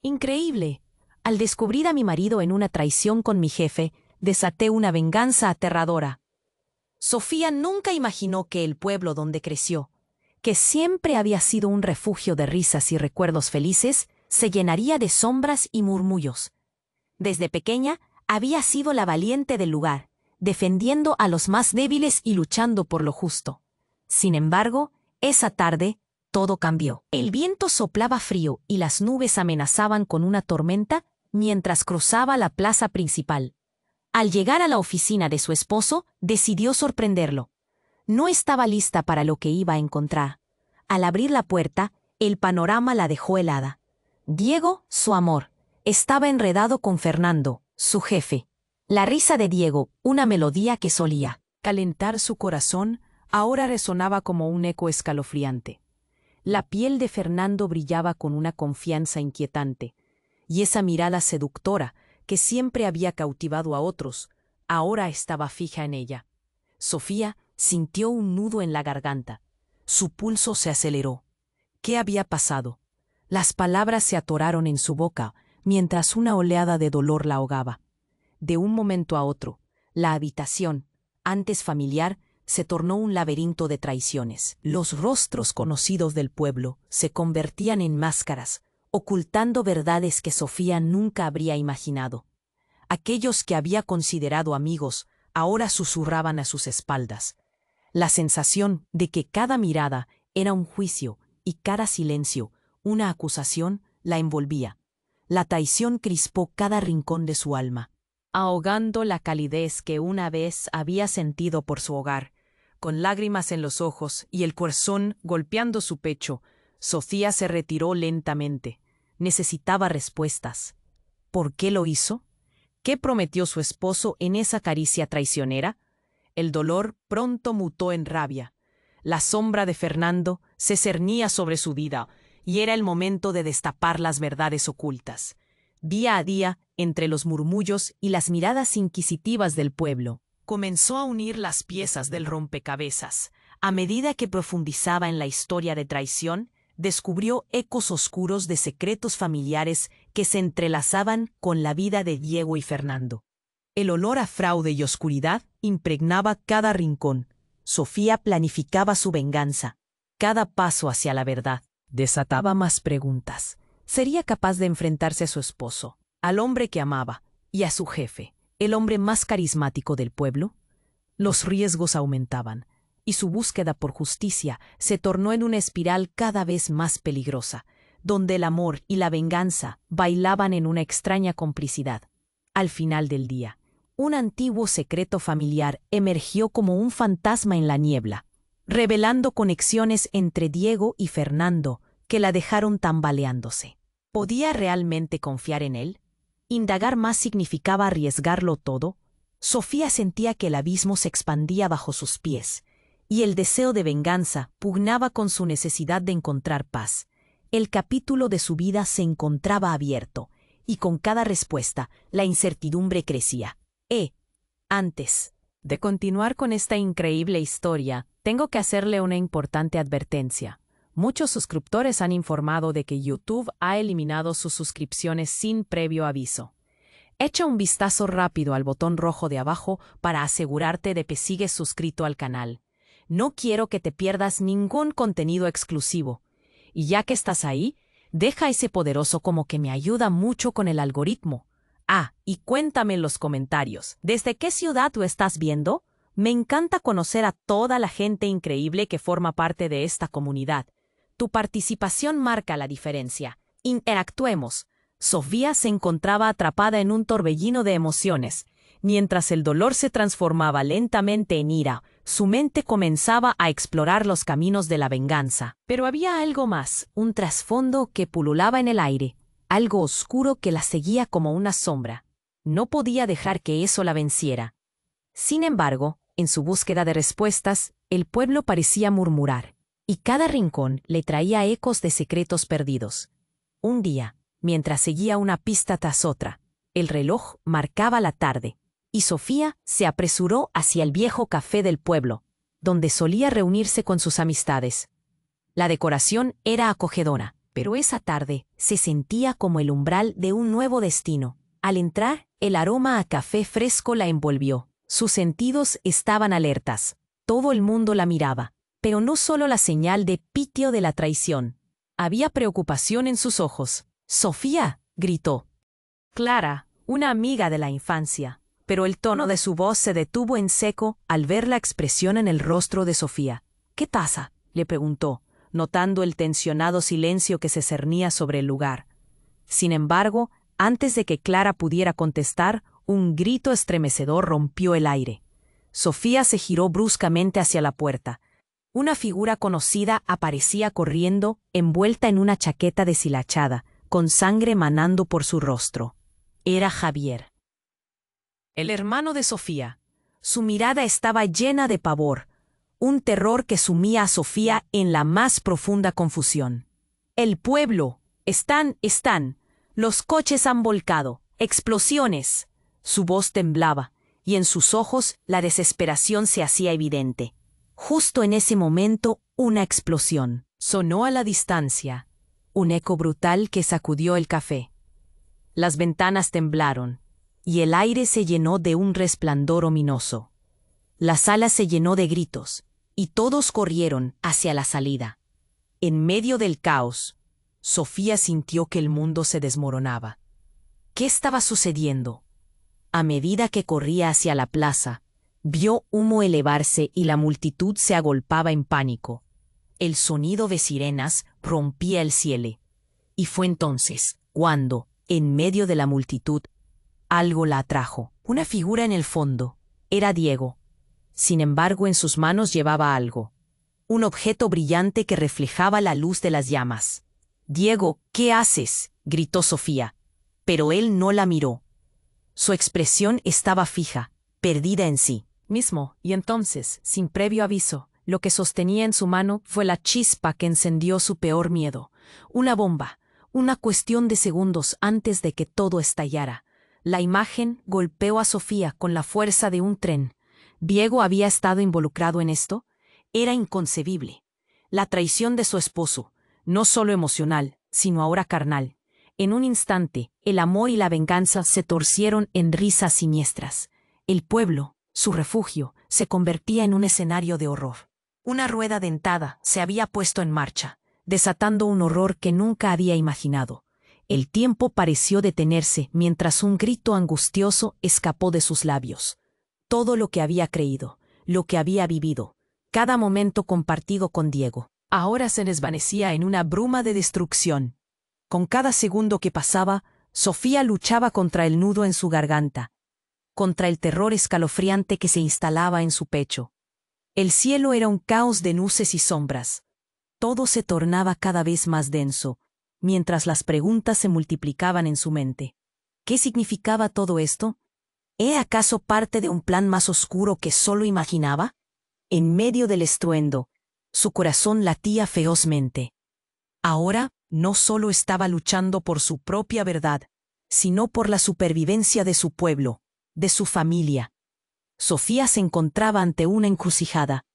Increíble. Al descubrir a mi marido en una traición con mi jefe, desaté una venganza aterradora. Sofía nunca imaginó que el pueblo donde creció, que siempre había sido un refugio de risas y recuerdos felices, se llenaría de sombras y murmullos. Desde pequeña, había sido la valiente del lugar, defendiendo a los más débiles y luchando por lo justo. Sin embargo, esa tarde, todo cambió. El viento soplaba frío y las nubes amenazaban con una tormenta mientras cruzaba la plaza principal. Al llegar a la oficina de su esposo, decidió sorprenderlo. No estaba lista para lo que iba a encontrar. Al abrir la puerta, el panorama la dejó helada. Diego, su amor, estaba enredado con Fernando, su jefe. La risa de Diego, una melodía que solía calentar su corazón, ahora resonaba como un eco escalofriante. La piel de Fernando brillaba con una confianza inquietante, y esa mirada seductora que siempre había cautivado a otros, ahora estaba fija en ella. Sofía sintió un nudo en la garganta. Su pulso se aceleró. ¿Qué había pasado? Las palabras se atoraron en su boca, mientras una oleada de dolor la ahogaba. De un momento a otro, la habitación, antes familiar, se tornó un laberinto de traiciones. Los rostros conocidos del pueblo se convertían en máscaras, ocultando verdades que Sofía nunca habría imaginado. Aquellos que había considerado amigos ahora susurraban a sus espaldas. La sensación de que cada mirada era un juicio y cada silencio una acusación la envolvía. La traición crispó cada rincón de su alma, ahogando la calidez que una vez había sentido por su hogar. Con lágrimas en los ojos y el corazón golpeando su pecho, Sofía se retiró lentamente. Necesitaba respuestas. ¿Por qué lo hizo? ¿Qué prometió su esposo en esa caricia traicionera? El dolor pronto mutó en rabia. La sombra de Fernando se cernía sobre su vida, y era el momento de destapar las verdades ocultas. Día a día, entre los murmullos y las miradas inquisitivas del pueblo, comenzó a unir las piezas del rompecabezas. A medida que profundizaba en la historia de traición, descubrió ecos oscuros de secretos familiares que se entrelazaban con la vida de Diego y Fernando. El olor a fraude y oscuridad impregnaba cada rincón. Sofía planificaba su venganza. Cada paso hacia la verdad desataba más preguntas. ¿Sería capaz de enfrentarse a su esposo, al hombre que amaba, y a su jefe, el hombre más carismático del pueblo? Los riesgos aumentaban, y su búsqueda por justicia se tornó en una espiral cada vez más peligrosa, donde el amor y la venganza bailaban en una extraña complicidad. Al final del día, un antiguo secreto familiar emergió como un fantasma en la niebla, revelando conexiones entre Diego y Fernando que la dejaron tambaleándose. ¿Podía realmente confiar en él? ¿Indagar más significaba arriesgarlo todo? Sofía sentía que el abismo se expandía bajo sus pies, y el deseo de venganza pugnaba con su necesidad de encontrar paz. El capítulo de su vida se encontraba abierto, y con cada respuesta la incertidumbre crecía. Antes de continuar con esta increíble historia, tengo que hacerle una importante advertencia. Muchos suscriptores han informado de que YouTube ha eliminado sus suscripciones sin previo aviso. Echa un vistazo rápido al botón rojo de abajo para asegurarte de que sigues suscrito al canal. No quiero que te pierdas ningún contenido exclusivo. Y ya que estás ahí, deja ese poderoso como que me ayuda mucho con el algoritmo. Y cuéntame en los comentarios, ¿desde qué ciudad tú estás viendo? Me encanta conocer a toda la gente increíble que forma parte de esta comunidad. Tu participación marca la diferencia. Interactuemos. Sofía se encontraba atrapada en un torbellino de emociones. Mientras el dolor se transformaba lentamente en ira, su mente comenzaba a explorar los caminos de la venganza. Pero había algo más, un trasfondo que pululaba en el aire, algo oscuro que la seguía como una sombra. No podía dejar que eso la venciera. Sin embargo, en su búsqueda de respuestas, el pueblo parecía murmurar, y cada rincón le traía ecos de secretos perdidos. Un día, mientras seguía una pista tras otra, el reloj marcaba la tarde, y Sofía se apresuró hacia el viejo café del pueblo, donde solía reunirse con sus amistades. La decoración era acogedora, Pero esa tarde se sentía como el umbral de un nuevo destino. Al entrar, el aroma a café fresco la envolvió. Sus sentidos estaban alertas. Todo el mundo la miraba. Pero no solo la señal de pitio de la traición. Había preocupación en sus ojos. «¡Sofía!», gritó. Clara, una amiga de la infancia. Pero el tono de su voz se detuvo en seco al ver la expresión en el rostro de Sofía. «¿Qué pasa?», le preguntó, notando el tensionado silencio que se cernía sobre el lugar. Sin embargo, antes de que Clara pudiera contestar, un grito estremecedor rompió el aire. Sofía se giró bruscamente hacia la puerta. Una figura conocida aparecía corriendo, envuelta en una chaqueta deshilachada, con sangre manando por su rostro. Era Javier, el hermano de Sofía. Su mirada estaba llena de pavor, un terror que sumía a Sofía en la más profunda confusión. «El pueblo. Están. Los coches han volcado. Explosiones». Su voz temblaba, y en sus ojos la desesperación se hacía evidente. Justo en ese momento, una explosión sonó a la distancia, un eco brutal que sacudió el café. Las ventanas temblaron, y el aire se llenó de un resplandor ominoso. La sala se llenó de gritos, y todos corrieron hacia la salida. En medio del caos, Sofía sintió que el mundo se desmoronaba. ¿Qué estaba sucediendo? A medida que corría hacia la plaza, vio humo elevarse y la multitud se agolpaba en pánico. El sonido de sirenas rompía el cielo. Y fue entonces cuando, en medio de la multitud, algo la atrajo. Una figura en el fondo. Era Diego. Sin embargo, en sus manos llevaba algo. Un objeto brillante que reflejaba la luz de las llamas. «Diego, ¿qué haces?», gritó Sofía. Pero él no la miró. Su expresión estaba fija, perdida en sí mismo, y entonces, sin previo aviso, lo que sostenía en su mano fue la chispa que encendió su peor miedo. Una bomba, una cuestión de segundos antes de que todo estallara. La imagen golpeó a Sofía con la fuerza de un tren. ¿Diego había estado involucrado en esto? Era inconcebible. La traición de su esposo, no solo emocional, sino ahora carnal. En un instante, el amor y la venganza se torcieron en risas siniestras. El pueblo, su refugio, se convertía en un escenario de horror. Una rueda dentada se había puesto en marcha, desatando un horror que nunca había imaginado. El tiempo pareció detenerse mientras un grito angustioso escapó de sus labios. Todo lo que había creído, lo que había vivido, cada momento compartido con Diego, ahora se desvanecía en una bruma de destrucción. Con cada segundo que pasaba, Sofía luchaba contra el nudo en su garganta, contra el terror escalofriante que se instalaba en su pecho. El cielo era un caos de luces y sombras. Todo se tornaba cada vez más denso, mientras las preguntas se multiplicaban en su mente. ¿Qué significaba todo esto? ¿Era acaso parte de un plan más oscuro que solo imaginaba? En medio del estruendo, su corazón latía ferozmente. Ahora no solo estaba luchando por su propia verdad, sino por la supervivencia de su pueblo, de su familia. Sofía se encontraba ante una encrucijada.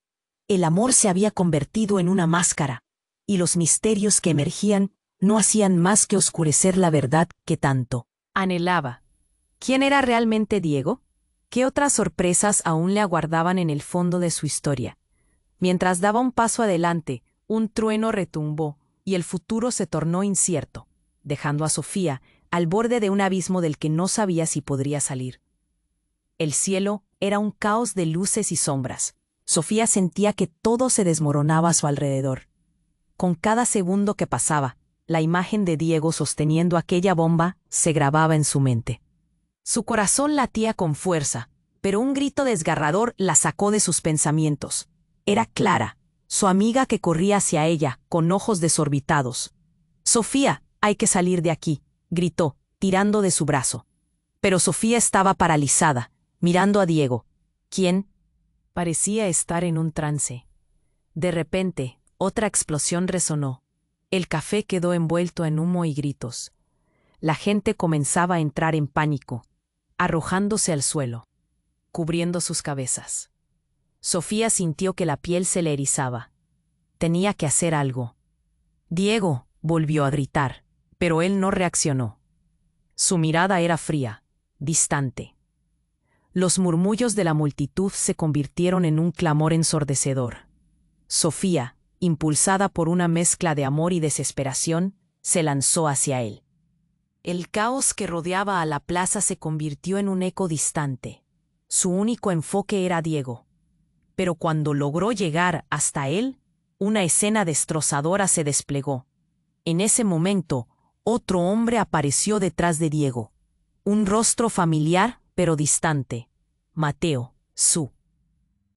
El amor se había convertido en una máscara, y los misterios que emergían no hacían más que oscurecer la verdad que tanto anhelaba. ¿Quién era realmente Diego? ¿Qué otras sorpresas aún le aguardaban en el fondo de su historia? Mientras daba un paso adelante, un trueno retumbó, y el futuro se tornó incierto, dejando a Sofía al borde de un abismo del que no sabía si podría salir. El cielo era un caos de luces y sombras. Sofía sentía que todo se desmoronaba a su alrededor. Con cada segundo que pasaba, la imagen de Diego sosteniendo aquella bomba se grababa en su mente. Su corazón latía con fuerza, pero un grito desgarrador la sacó de sus pensamientos. Era Clara, su amiga que corría hacia ella, con ojos desorbitados. «Sofía, hay que salir de aquí», gritó, tirando de su brazo. Pero Sofía estaba paralizada, mirando a Diego, quien parecía estar en un trance. De repente, otra explosión resonó. El café quedó envuelto en humo y gritos. La gente comenzaba a entrar en pánico, arrojándose al suelo, cubriendo sus cabezas. Sofía sintió que la piel se le erizaba. Tenía que hacer algo. «Diego», volvió a gritar, pero él no reaccionó. Su mirada era fría, distante. Los murmullos de la multitud se convirtieron en un clamor ensordecedor. Sofía, impulsada por una mezcla de amor y desesperación, se lanzó hacia él. El caos que rodeaba a la plaza se convirtió en un eco distante. Su único enfoque era Diego. Pero cuando logró llegar hasta él, una escena destrozadora se desplegó. En ese momento, otro hombre apareció detrás de Diego. Un rostro familiar, pero distante. Mateo, su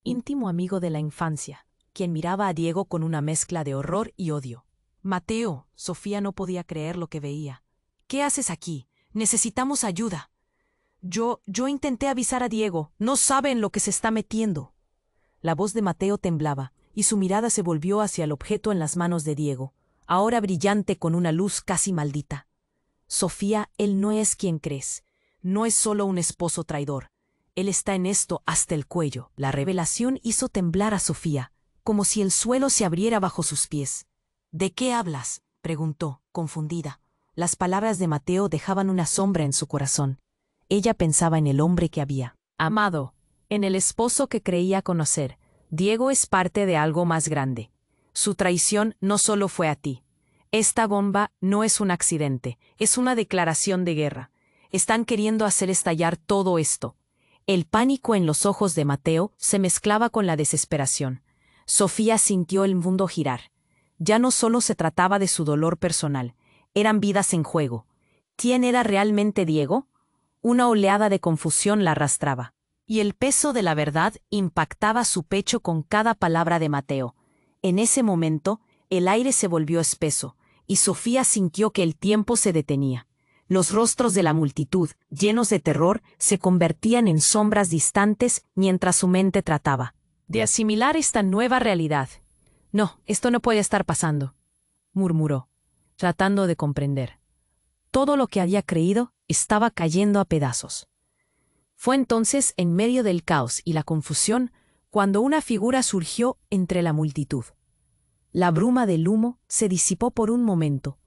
íntimo amigo de la infancia, quien miraba a Diego con una mezcla de horror y odio. Mateo, Sofía no podía creer lo que veía. ¿Qué haces aquí? Necesitamos ayuda. Yo intenté avisar a Diego. No sabe en lo que se está metiendo. La voz de Mateo temblaba, y su mirada se volvió hacia el objeto en las manos de Diego, ahora brillante con una luz casi maldita. Sofía, él no es quien crees. No es solo un esposo traidor. Él está en esto hasta el cuello. La revelación hizo temblar a Sofía, como si el suelo se abriera bajo sus pies. ¿De qué hablas?, preguntó, confundida. Las palabras de Mateo dejaban una sombra en su corazón. Ella pensaba en el hombre que había amado, en el esposo que creía conocer. Diego es parte de algo más grande. Su traición no solo fue a ti. Esta bomba no es un accidente, es una declaración de guerra. Están queriendo hacer estallar todo esto. El pánico en los ojos de Mateo se mezclaba con la desesperación. Sofía sintió el mundo girar. Ya no solo se trataba de su dolor personal, eran vidas en juego. ¿Quién era realmente Diego? Una oleada de confusión la arrastraba, y el peso de la verdad impactaba su pecho con cada palabra de Mateo. En ese momento, el aire se volvió espeso, y Sofía sintió que el tiempo se detenía. Los rostros de la multitud, llenos de terror, se convertían en sombras distantes mientras su mente trataba de asimilar esta nueva realidad. No, esto no puede estar pasando, murmuró, tratando de comprender. Todo lo que había creído estaba cayendo a pedazos. Fue entonces, en medio del caos y la confusión, cuando una figura surgió entre la multitud. La bruma del humo se disipó por un momento,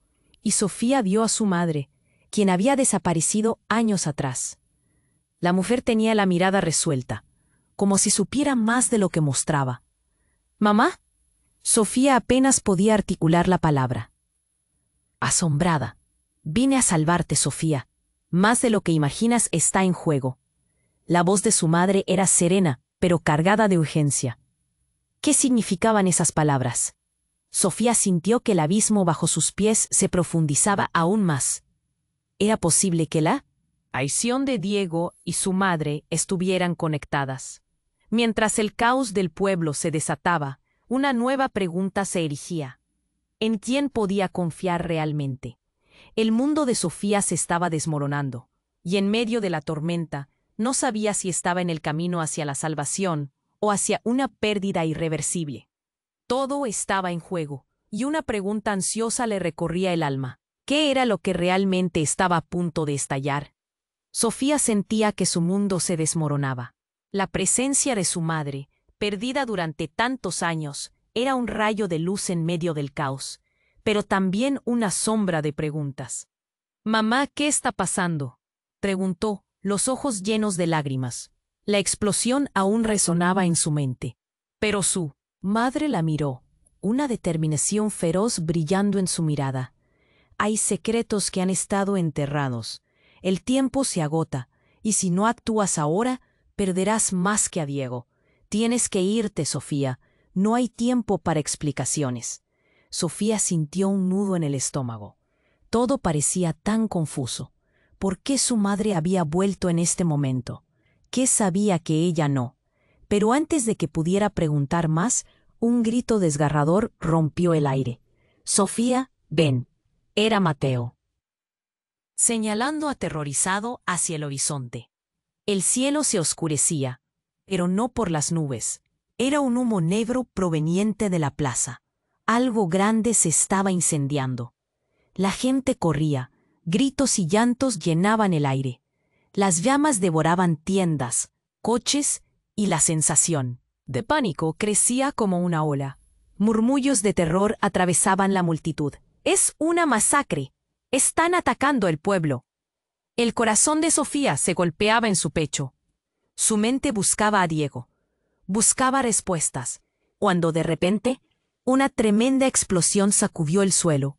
y Sofía vio a su madre, quien había desaparecido años atrás. La mujer tenía la mirada resuelta, como si supiera más de lo que mostraba. ¿Mamá? Sofía apenas podía articular la palabra. Asombrada. Vine a salvarte, Sofía. Más de lo que imaginas está en juego. La voz de su madre era serena, pero cargada de urgencia. ¿Qué significaban esas palabras? Sofía sintió que el abismo bajo sus pies se profundizaba aún más. ¿Era posible que la traición de Diego y su madre estuvieran conectadas? Mientras el caos del pueblo se desataba, una nueva pregunta se erigía. ¿En quién podía confiar realmente? El mundo de Sofía se estaba desmoronando, y en medio de la tormenta no sabía si estaba en el camino hacia la salvación o hacia una pérdida irreversible. Todo estaba en juego, y una pregunta ansiosa le recorría el alma. ¿Qué era lo que realmente estaba a punto de estallar? Sofía sentía que su mundo se desmoronaba. La presencia de su madre, perdida durante tantos años, era un rayo de luz en medio del caos, pero también una sombra de preguntas. «Mamá, ¿qué está pasando?», preguntó, los ojos llenos de lágrimas. La explosión aún resonaba en su mente. Pero su madre la miró, una determinación feroz brillando en su mirada. Hay secretos que han estado enterrados. El tiempo se agota, y si no actúas ahora, perderás más que a Diego. Tienes que irte, Sofía. No hay tiempo para explicaciones. Sofía sintió un nudo en el estómago. Todo parecía tan confuso. ¿Por qué su madre había vuelto en este momento? ¿Qué sabía que ella no? Pero antes de que pudiera preguntar más, un grito desgarrador rompió el aire. «Sofía, ven». Era Mateo, señalando aterrorizado hacia el horizonte. El cielo se oscurecía, pero no por las nubes. Era un humo negro proveniente de la plaza. Algo grande se estaba incendiando. La gente corría, gritos y llantos llenaban el aire. Las llamas devoraban tiendas, coches y la sensación de pánico crecía como una ola. Murmullos de terror atravesaban la multitud. Es una masacre. Están atacando el pueblo. El corazón de Sofía se golpeaba en su pecho. Su mente buscaba a Diego. Buscaba respuestas, cuando de repente, una tremenda explosión sacudió el suelo.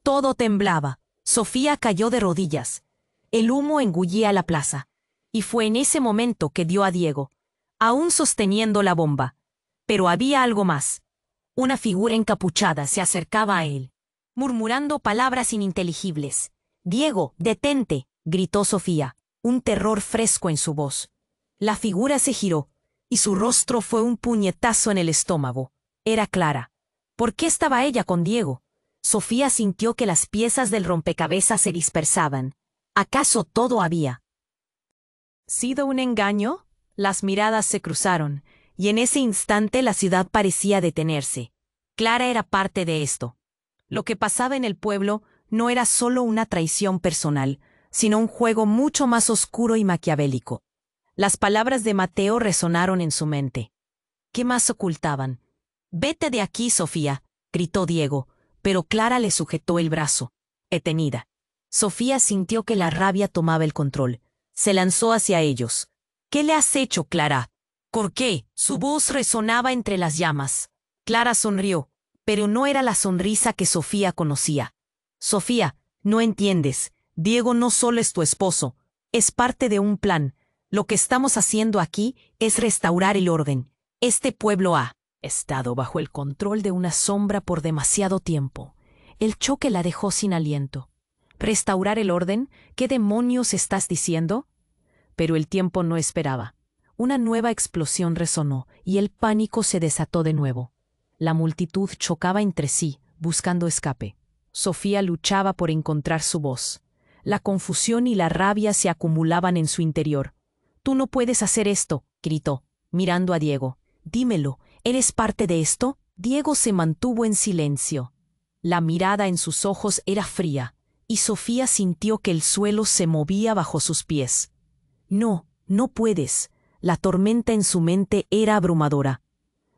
Todo temblaba. Sofía cayó de rodillas. El humo engullía la plaza. Y fue en ese momento que dio a Diego, aún sosteniendo la bomba. Pero había algo más. Una figura encapuchada se acercaba a él, murmurando palabras ininteligibles. «Diego, detente», gritó Sofía, un terror fresco en su voz. La figura se giró, y su rostro fue un puñetazo en el estómago. Era Clara. ¿Por qué estaba ella con Diego? Sofía sintió que las piezas del rompecabezas se dispersaban. ¿Acaso todo había sido un engaño? Las miradas se cruzaron, y en ese instante la ciudad parecía detenerse. Clara era parte de esto. Lo que pasaba en el pueblo no era solo una traición personal, sino un juego mucho más oscuro y maquiavélico. Las palabras de Mateo resonaron en su mente. ¿Qué más ocultaban? «Vete de aquí, Sofía», gritó Diego, pero Clara le sujetó el brazo, detenida. Sofía sintió que la rabia tomaba el control. Se lanzó hacia ellos. «¿Qué le has hecho, Clara?» «¿Por qué?» Su voz resonaba entre las llamas. Clara sonrió, pero no era la sonrisa que Sofía conocía. «Sofía, no entiendes. Diego no solo es tu esposo, es parte de un plan. Lo que estamos haciendo aquí es restaurar el orden. Este pueblo ha estado bajo el control de una sombra por demasiado tiempo. El choque la dejó sin aliento. ¿Restaurar el orden? ¿Qué demonios estás diciendo?» Pero el tiempo no esperaba. Una nueva explosión resonó y el pánico se desató de nuevo. La multitud chocaba entre sí, buscando escape. Sofía luchaba por encontrar su voz. La confusión y la rabia se acumulaban en su interior. «Tú no puedes hacer esto», gritó, mirando a Diego. «Dímelo, ¿eres parte de esto?» Diego se mantuvo en silencio. La mirada en sus ojos era fría, y Sofía sintió que el suelo se movía bajo sus pies. «No, no puedes». La tormenta en su mente era abrumadora.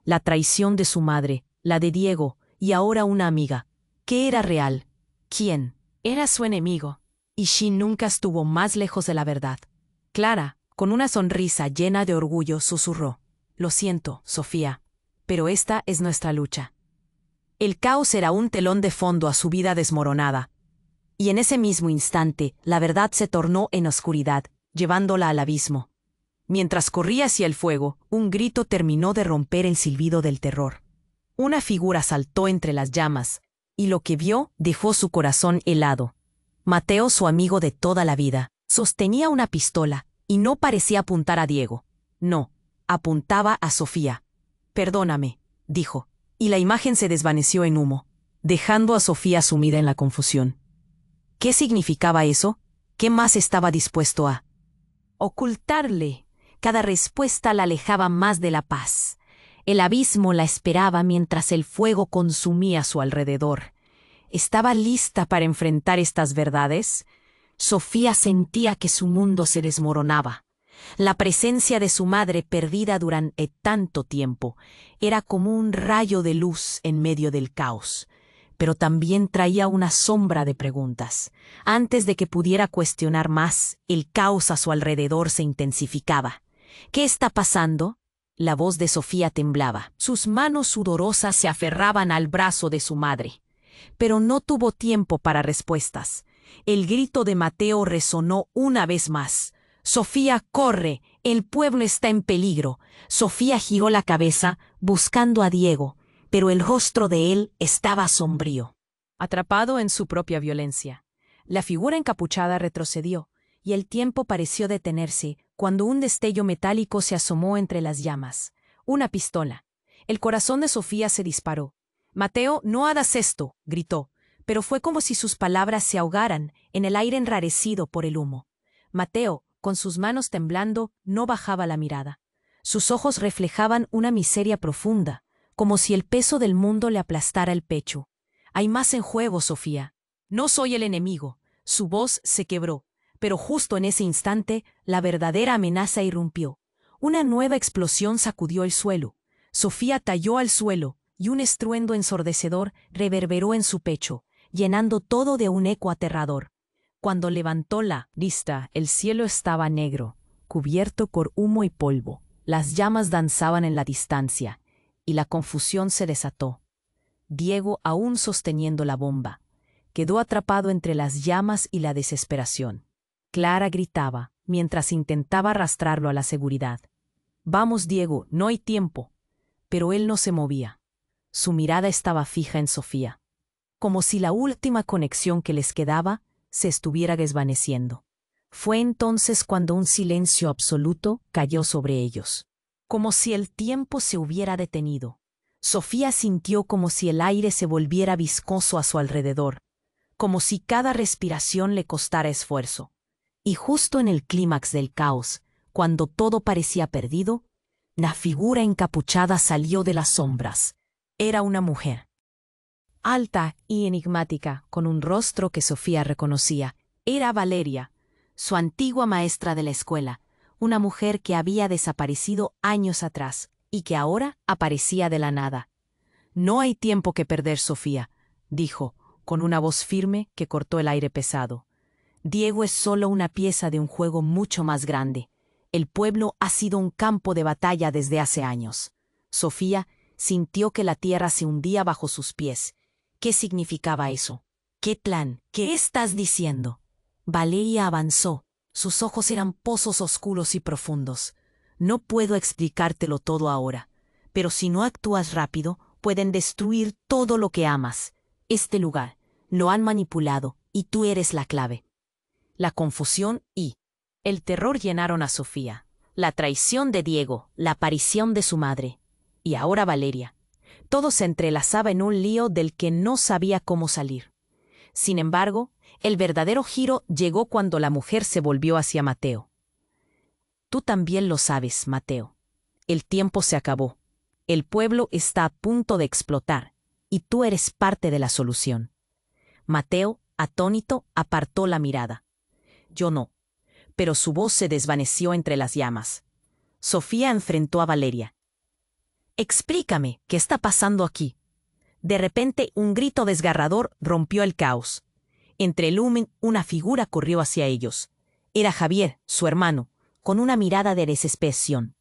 La traición de su madre, la de Diego, y ahora una amiga. ¿Qué era real? ¿Quién? Era su enemigo. Y She nunca estuvo más lejos de la verdad. Clara, con una sonrisa llena de orgullo, susurró: «Lo siento, Sofía, pero esta es nuestra lucha». El caos era un telón de fondo a su vida desmoronada. Y en ese mismo instante, la verdad se tornó en oscuridad, llevándola al abismo. Mientras corría hacia el fuego, un grito terminó de romper el silbido del terror. Una figura saltó entre las llamas, y lo que vio dejó su corazón helado. Mateo, su amigo de toda la vida, sostenía una pistola, y no parecía apuntar a Diego. No, apuntaba a Sofía. «Perdóname», dijo, y la imagen se desvaneció en humo, dejando a Sofía sumida en la confusión. ¿Qué significaba eso? ¿Qué más estaba dispuesto a ocultarle? Cada respuesta la alejaba más de la paz. El abismo la esperaba mientras el fuego consumía a su alrededor. ¿Estaba lista para enfrentar estas verdades? Sofía sentía que su mundo se desmoronaba. La presencia de su madre, perdida durante tanto tiempo, era como un rayo de luz en medio del caos. Pero también traía una sombra de preguntas. Antes de que pudiera cuestionar más, el caos a su alrededor se intensificaba. «¿Qué está pasando?» La voz de Sofía temblaba. Sus manos sudorosas se aferraban al brazo de su madre. Pero no tuvo tiempo para respuestas. El grito de Mateo resonó una vez más. «Sofía, corre. El pueblo está en peligro». Sofía giró la cabeza, buscando a Diego, pero el rostro de él estaba sombrío, atrapado en su propia violencia. La figura encapuchada retrocedió, y el tiempo pareció detenerse cuando un destello metálico se asomó entre las llamas. Una pistola. El corazón de Sofía se disparó. «Mateo, no hagas esto», gritó, pero fue como si sus palabras se ahogaran en el aire enrarecido por el humo. Mateo, con sus manos temblando, no bajaba la mirada. Sus ojos reflejaban una miseria profunda, como si el peso del mundo le aplastara el pecho. «Hay más en juego, Sofía. No soy el enemigo». Su voz se quebró, pero justo en ese instante la verdadera amenaza irrumpió. Una nueva explosión sacudió el suelo. Sofía cayó al suelo, y un estruendo ensordecedor reverberó en su pecho, llenando todo de un eco aterrador. Cuando levantó la vista, el cielo estaba negro, cubierto por humo y polvo. Las llamas danzaban en la distancia, y la confusión se desató. Diego, aún sosteniendo la bomba, quedó atrapado entre las llamas y la desesperación. Clara gritaba, mientras intentaba arrastrarlo a la seguridad. «Vamos, Diego, no hay tiempo». Pero él no se movía. Su mirada estaba fija en Sofía, como si la última conexión que les quedaba se estuviera desvaneciendo. Fue entonces cuando un silencio absoluto cayó sobre ellos, como si el tiempo se hubiera detenido. Sofía sintió como si el aire se volviera viscoso a su alrededor, como si cada respiración le costara esfuerzo. Y justo en el clímax del caos, cuando todo parecía perdido, la figura encapuchada salió de las sombras. Era una mujer, alta y enigmática, con un rostro que Sofía reconocía. Era Valeria, su antigua maestra de la escuela, una mujer que había desaparecido años atrás y que ahora aparecía de la nada. «No hay tiempo que perder, Sofía», dijo, con una voz firme que cortó el aire pesado. «Diego es solo una pieza de un juego mucho más grande. El pueblo ha sido un campo de batalla desde hace años». Sofía sintió que la tierra se hundía bajo sus pies. ¿Qué significaba eso? ¿Qué plan? ¿Qué estás diciendo? Valeria avanzó. Sus ojos eran pozos oscuros y profundos. «No puedo explicártelo todo ahora, pero si no actúas rápido, pueden destruir todo lo que amas. Este lugar lo han manipulado y tú eres la clave». La confusión y el terror llenaron a Sofía. La traición de Diego, la aparición de su madre. Y ahora Valeria. Todo se entrelazaba en un lío del que no sabía cómo salir. Sin embargo, el verdadero giro llegó cuando la mujer se volvió hacia Mateo. «Tú también lo sabes, Mateo. El tiempo se acabó. El pueblo está a punto de explotar, y tú eres parte de la solución». Mateo, atónito, apartó la mirada. «Yo no». Pero su voz se desvaneció entre las llamas. Sofía enfrentó a Valeria. «Explícame, ¿qué está pasando aquí?» De repente, un grito desgarrador rompió el caos. Entre el humo, una figura corrió hacia ellos. Era Javier, su hermano, con una mirada de desesperación.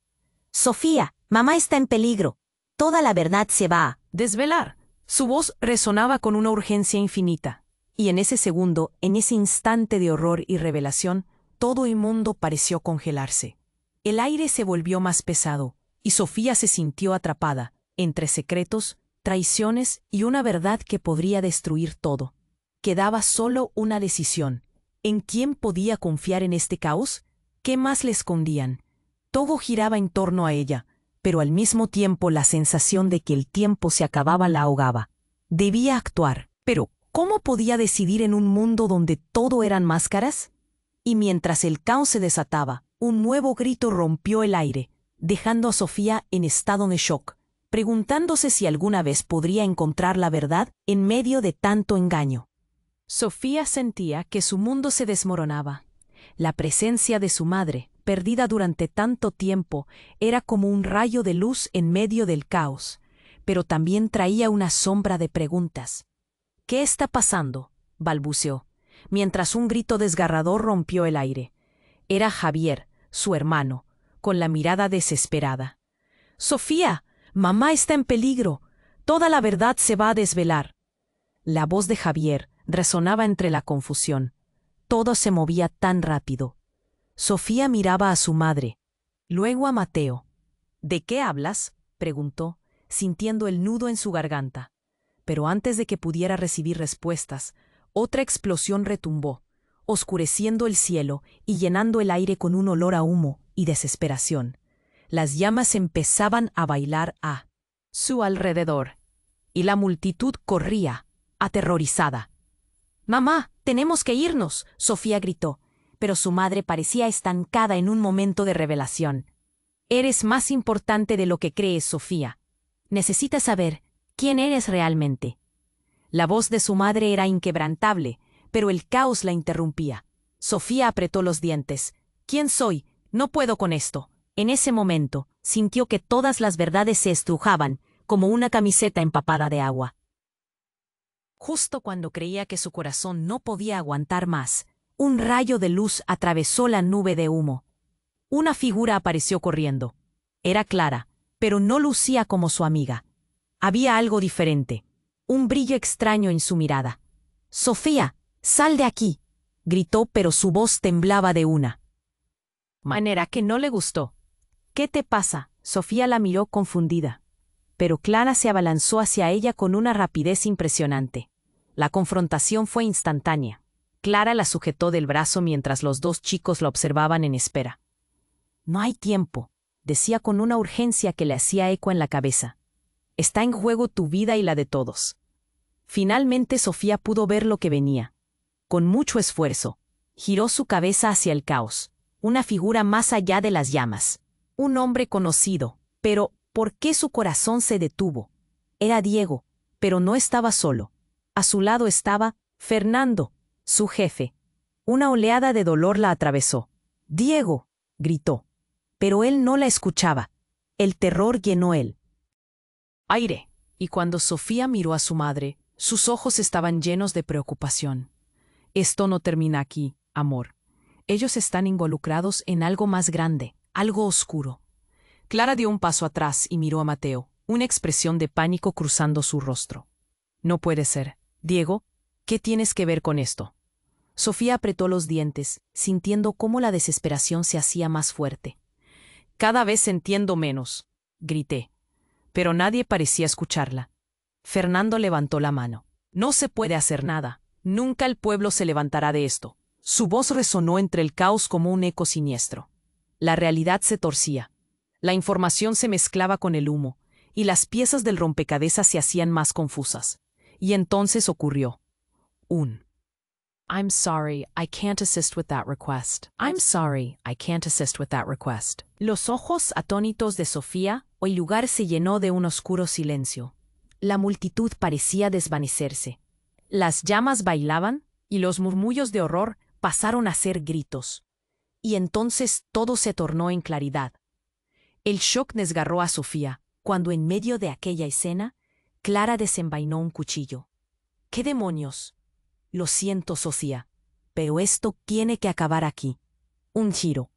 «Sofía, mamá está en peligro. Toda la verdad se va a desvelar». Su voz resonaba con una urgencia infinita. Y en ese segundo, en ese instante de horror y revelación, todo el mundo pareció congelarse. El aire se volvió más pesado, y Sofía se sintió atrapada, entre secretos, traiciones y una verdad que podría destruir todo. Quedaba solo una decisión. ¿En quién podía confiar en este caos? ¿Qué más le escondían? Todo giraba en torno a ella, pero al mismo tiempo la sensación de que el tiempo se acababa la ahogaba. Debía actuar, pero ¿cómo podía decidir en un mundo donde todo eran máscaras? Y mientras el caos se desataba, un nuevo grito rompió el aire, dejando a Sofía en estado de shock, preguntándose si alguna vez podría encontrar la verdad en medio de tanto engaño. Sofía sentía que su mundo se desmoronaba. La presencia de su madre, perdida durante tanto tiempo, era como un rayo de luz en medio del caos, pero también traía una sombra de preguntas. «¿Qué está pasando?», balbuceó, mientras un grito desgarrador rompió el aire. Era Javier, su hermano, con la mirada desesperada. «Sofía, mamá está en peligro. Toda la verdad se va a desvelar». La voz de Javier resonaba entre la confusión. Todo se movía tan rápido. Sofía miraba a su madre, luego a Mateo. «¿De qué hablas?», preguntó, sintiendo el nudo en su garganta. Pero antes de que pudiera recibir respuestas, otra explosión retumbó, oscureciendo el cielo y llenando el aire con un olor a humo y desesperación. Las llamas empezaban a bailar a su alrededor, y la multitud corría, aterrorizada. «Mamá, tenemos que irnos», Sofía gritó, pero su madre parecía estancada en un momento de revelación. «Eres más importante de lo que crees, Sofía. Necesitas saber quién eres realmente». La voz de su madre era inquebrantable, pero el caos la interrumpía. Sofía apretó los dientes. «¿Quién soy? No puedo con esto». En ese momento, sintió que todas las verdades se estrujaban, como una camiseta empapada de agua. Justo cuando creía que su corazón no podía aguantar más, un rayo de luz atravesó la nube de humo. Una figura apareció corriendo. Era Clara, pero no lucía como su amiga. Había algo diferente, un brillo extraño en su mirada. «Sofía, sal de aquí», gritó, pero su voz temblaba de una manera que no le gustó. «¿Qué te pasa?». Sofía la miró confundida. Pero Clara se abalanzó hacia ella con una rapidez impresionante. La confrontación fue instantánea. Clara la sujetó del brazo mientras los dos chicos la observaban en espera. «No hay tiempo», decía con una urgencia que le hacía eco en la cabeza. «Está en juego tu vida y la de todos». Finalmente Sofía pudo ver lo que venía. Con mucho esfuerzo, giró su cabeza hacia el caos, una figura más allá de las llamas. Un hombre conocido, pero ¿por qué su corazón se detuvo? Era Diego, pero no estaba solo. A su lado estaba Fernando, su jefe. Una oleada de dolor la atravesó. «¡Diego!», gritó. Pero él no la escuchaba. El terror llenó el aire, y cuando Sofía miró a su madre, sus ojos estaban llenos de preocupación. «Esto no termina aquí, amor. Ellos están involucrados en algo más grande, algo oscuro». Clara dio un paso atrás y miró a Mateo, una expresión de pánico cruzando su rostro. «No puede ser. Diego, ¿qué tienes que ver con esto?». Sofía apretó los dientes, sintiendo cómo la desesperación se hacía más fuerte. «Cada vez entiendo menos», grité. Pero nadie parecía escucharla. Fernando levantó la mano. «No se puede hacer nada. Nunca el pueblo se levantará de esto». Su voz resonó entre el caos como un eco siniestro. La realidad se torcía. La información se mezclaba con el humo, y las piezas del rompecabezas se hacían más confusas. Y entonces ocurrió. «I'm sorry, I can't assist with that request. I'm sorry, I can't assist with that request». Los ojos atónitos de Sofía, el lugar se llenó de un oscuro silencio. La multitud parecía desvanecerse. Las llamas bailaban, y los murmullos de horror pasaron a ser gritos. Y entonces todo se tornó en claridad. El shock desgarró a Sofía, cuando en medio de aquella escena, Clara desenvainó un cuchillo. «¿Qué demonios?». «Lo siento, Sofía, pero esto tiene que acabar aquí». Un giro,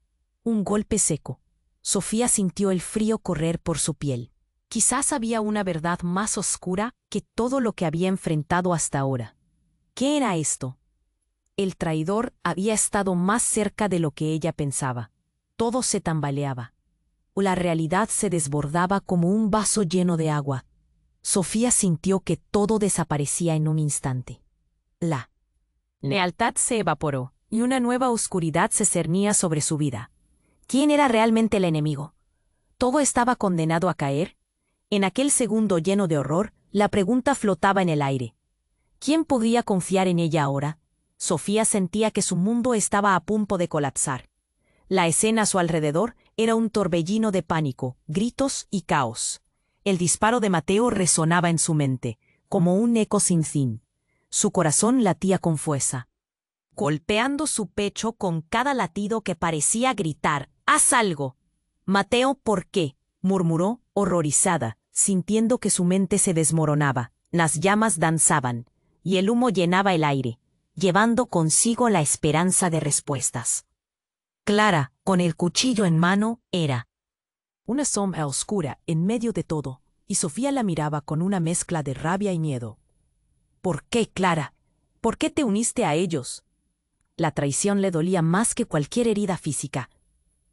un golpe seco. Sofía sintió el frío correr por su piel. Quizás había una verdad más oscura que todo lo que había enfrentado hasta ahora. ¿Qué era esto? El traidor había estado más cerca de lo que ella pensaba. Todo se tambaleaba. La realidad se desbordaba como un vaso lleno de agua. Sofía sintió que todo desaparecía en un instante. La lealtad se evaporó, y una nueva oscuridad se cernía sobre su vida. ¿Quién era realmente el enemigo? ¿Todo estaba condenado a caer? En aquel segundo lleno de horror, la pregunta flotaba en el aire. ¿Quién podría confiar en ella ahora? Sofía sentía que su mundo estaba a punto de colapsar. La escena a su alrededor era un torbellino de pánico, gritos y caos. El disparo de Mateo resonaba en su mente, como un eco sin fin. Su corazón latía con fuerza, golpeando su pecho con cada latido que parecía gritar: «¡Haz algo!». «Mateo, ¿por qué?», murmuró, horrorizada, sintiendo que su mente se desmoronaba. Las llamas danzaban, y el humo llenaba el aire, llevando consigo la esperanza de respuestas. Clara, con el cuchillo en mano, era una sombra oscura en medio de todo, y Sofía la miraba con una mezcla de rabia y miedo. «¿Por qué, Clara? ¿Por qué te uniste a ellos?». La traición le dolía más que cualquier herida física.